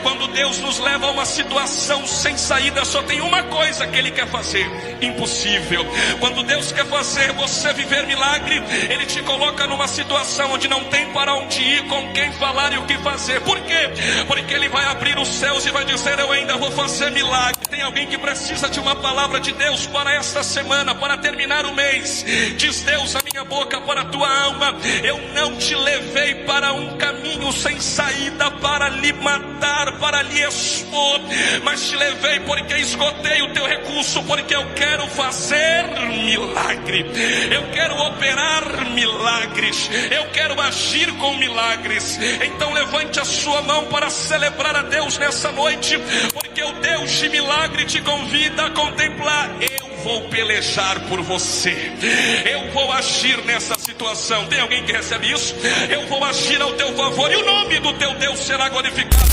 Quando Deus nos leva a uma situação sem saída, só tem uma coisa que Ele quer fazer: impossível. Quando Deus quer fazer você viver milagre, Ele te coloca numa situação onde não tem para onde ir, com quem falar e o que fazer. Por quê? Porque Ele vai abrir os céus e vai dizer: eu ainda vou fazer milagre. Tem alguém que precisa de uma palavra de Deus para esta semana, para terminar o mês? Diz Deus à minha boca, para a tua alma: eu não te levei para um caminho sem saída para lhe matar, para lhe expor, mas te levei porque esgotei o teu recurso, porque eu quero fazer milagre, eu quero operar milagres, eu quero agir com milagres. Então levante a sua mão para celebrar a Deus nessa noite, porque o Deus de milagre te convida a contemplar. Eu vou pelejar por você, eu vou agir nessa situação. Tem alguém que recebe isso? Eu vou agir ao teu favor e o nome do teu Deus será glorificado.